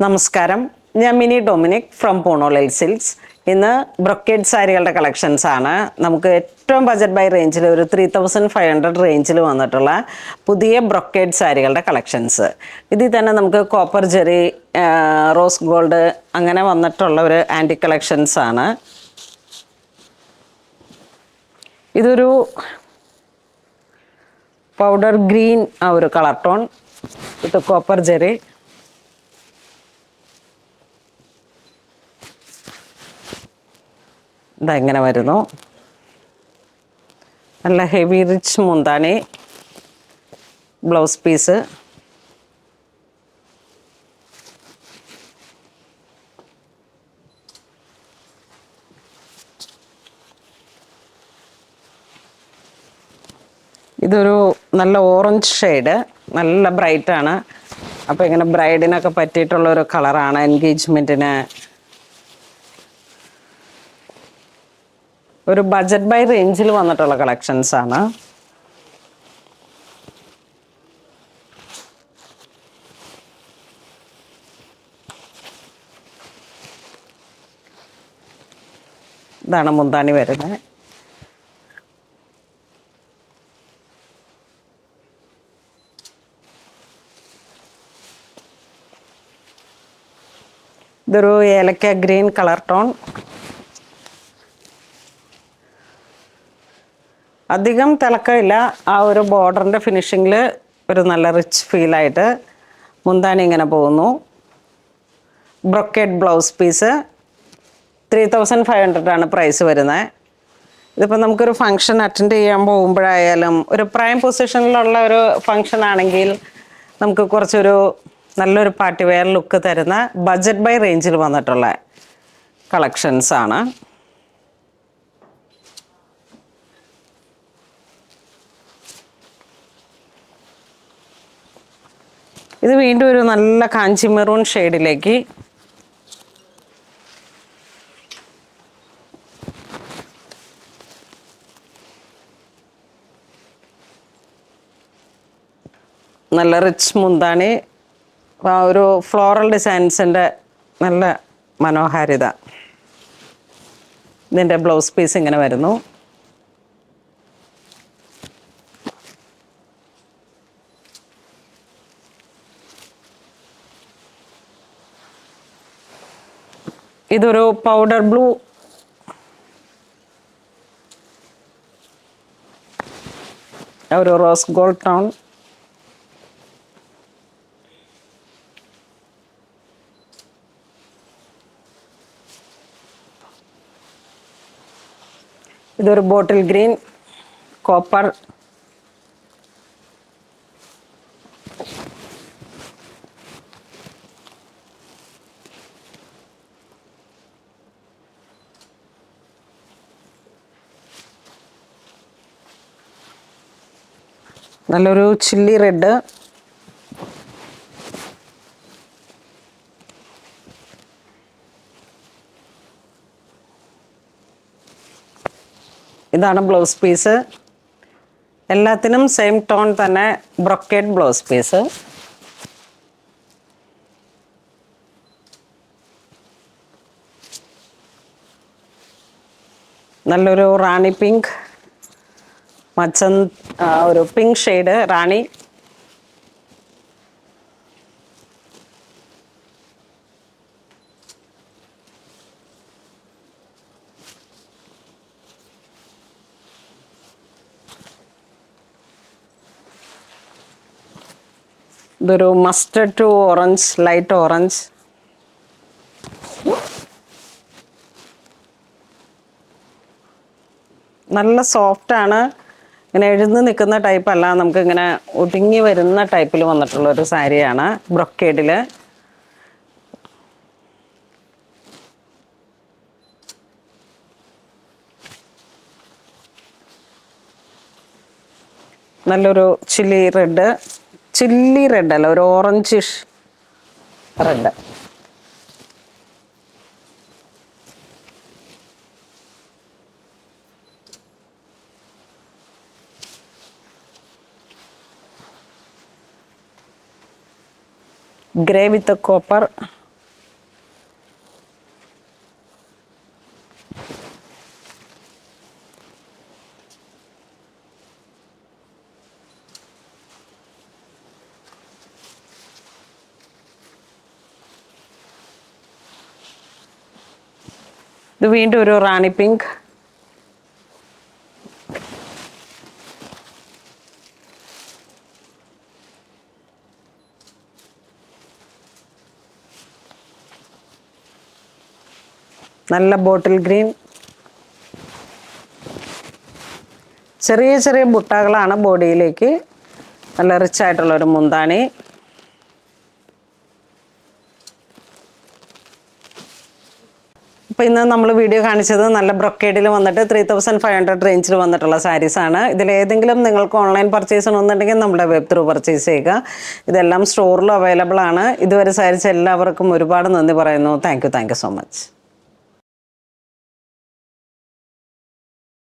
നമസ്കാരം, ഞാൻ mini Dominic from പൂണോളൽ silks. ഇന്ന് ബ്രൊക്കേഡ് സാരികളുടെ കളക്ഷൻസ് ആണ്. നമുക്ക് ഏറ്റവും ബജറ്റ് ബൈ റേഞ്ചിൽ ഒരു 3500 റേഞ്ചിൽ വന്നിട്ടുള്ള പുതിയ ബ്രൊക്കേഡ് സാരികളുടെ കളക്ഷൻസ്. ഇതിൽ തന്നെ നമുക്ക് കോപ്പർ ജെറി, റോസ് ഗോൾഡ് അങ്ങനെ വന്നിട്ടുള്ള ഒരു ആൻറ്റി കളക്ഷൻസ് ആണ്. ഇതൊരു പൗഡർ ഗ്രീൻ ആ ഒരു കളർ ടോൺ വിത്ത് കോപ്പർ ജെറി. ഇതെങ്ങനെ വരുന്നു, നല്ല ഹെവി റിച്ച് മുന്താണി, ബ്ലൗസ് പീസ്. ഇതൊരു നല്ല ഓറഞ്ച് ഷെയ്ഡ്, നല്ല ബ്രൈറ്റാണ്. അപ്പോൾ ഇങ്ങനെ ബ്രൈഡിനൊക്കെ പറ്റിയിട്ടുള്ളൊരു കളറാണ്, എൻഗേജ്മെൻറ്റിന്. ഒരു ബജറ്റ് ബൈ റേഞ്ചിൽ വന്നിട്ടുള്ള കളക്ഷൻസ് ആണ്. ഇതാണ് മുന്താണി വരുന്നത്. ഇതൊരു ഏലക്ക ഗ്രീൻ കളർ ടോൺ. അധികം തിളക്കമില്ല, ആ ഒരു ബോർഡറിൻ്റെ ഫിനിഷിങ്ങിൽ ഒരു നല്ല റിച്ച് ഫീലായിട്ട് മുന്താണി ഇങ്ങനെ പോകുന്നു. Brocade blouse piece. 3500 ആണ് പ്രൈസ് വരുന്നത്. ഇതിപ്പോൾ നമുക്കൊരു ഫങ്ഷൻ അറ്റൻഡ് ചെയ്യാൻ പോകുമ്പോഴായാലും ഒരു പ്രൈം പൊസിഷനിലുള്ള ഒരു ഫങ്ഷൻ ആണെങ്കിൽ നമുക്ക് കുറച്ചൊരു നല്ലൊരു പാർട്ടി വെയർ ലുക്ക് തരുന്ന ബജറ്റ് ബൈ റേഞ്ചിൽ വന്നിട്ടുള്ള കളക്ഷൻസ് ആണ്. ഇത് വീണ്ടും ഒരു നല്ല കാഞ്ചി മെറൂൺ ഷെയ്ഡിലേക്ക്. നല്ല റിച്ച് മുന്താണി, ഒരു ഫ്ലോറൽ ഡിസൈൻസിൻ്റെ നല്ല മനോഹാരിത. ഇതിൻ്റെ ബ്ലൗസ് പീസ് ഇങ്ങനെ വരുന്നു. ഇതൊരു പൗഡർ ബ്ലൂ, ഒരു റോസ് ഗോൾഡ് ടോൺ. ഇതൊരു ബോട്ടിൽ ഗ്രീൻ, കോപ്പർ. നല്ലൊരു ചില്ലി റെഡ്. ഇതാണ് ബ്ലൗസ് പീസ്. എല്ലാത്തിനും സെയിം ടോൺ തന്നെ ബ്രൊക്കേഡ് ബ്ലൗസ് പീസ്. നല്ലൊരു റാണി പിങ്ക്, ഒരു പിങ്ക് ഷെയ്ഡ് റാണി. ഇതൊരു mustard to orange, light orange. നല്ല സോഫ്റ്റാണ്, ഇങ്ങനെ എഴുന്ന് നിൽക്കുന്ന ടൈപ്പല്ല, നമുക്കിങ്ങനെ ഒതുങ്ങി വരുന്ന ടൈപ്പിൽ വന്നിട്ടുള്ളൊരു സാരിയാണ് ബ്രൊക്കേഡിൽ. നല്ലൊരു ചില്ലി റെഡ് അല്ല, ഒരു orangish red. grey with the copper ഇത് വീണ്ടും ഒരു റാണി പിങ്ക്. നല്ല ബോട്ടിൽ ഗ്രീൻ. ചെറിയ ചെറിയ ബുട്ടകളാണ് ബോഡിയിലേക്ക്. നല്ല റിച്ച് ആയിട്ടുള്ളൊരു മുന്താണി. അപ്പോൾ ഇന്ന് നമ്മൾ വീഡിയോ കാണിച്ചത് നല്ല ബ്രൊക്കേഡിൽ വന്നിട്ട് 3500 റേഞ്ചിൽ വന്നിട്ടുള്ള സാരീസാണ്. ഇതിലേതെങ്കിലും നിങ്ങൾക്ക് ഓൺലൈൻ പർച്ചേസ് ചെയ്യണമെന്നുണ്ടെങ്കിൽ നമ്മുടെ വെബ് ത്രൂ പർച്ചേസ് ചെയ്യുക. ഇതെല്ലാം സ്റ്റോറിലും അവൈലബിൾ ആണ്. ഇതുവരെ സാരിച്ച എല്ലാവർക്കും ഒരുപാട് നന്ദി പറയുന്നു. Thank you so much.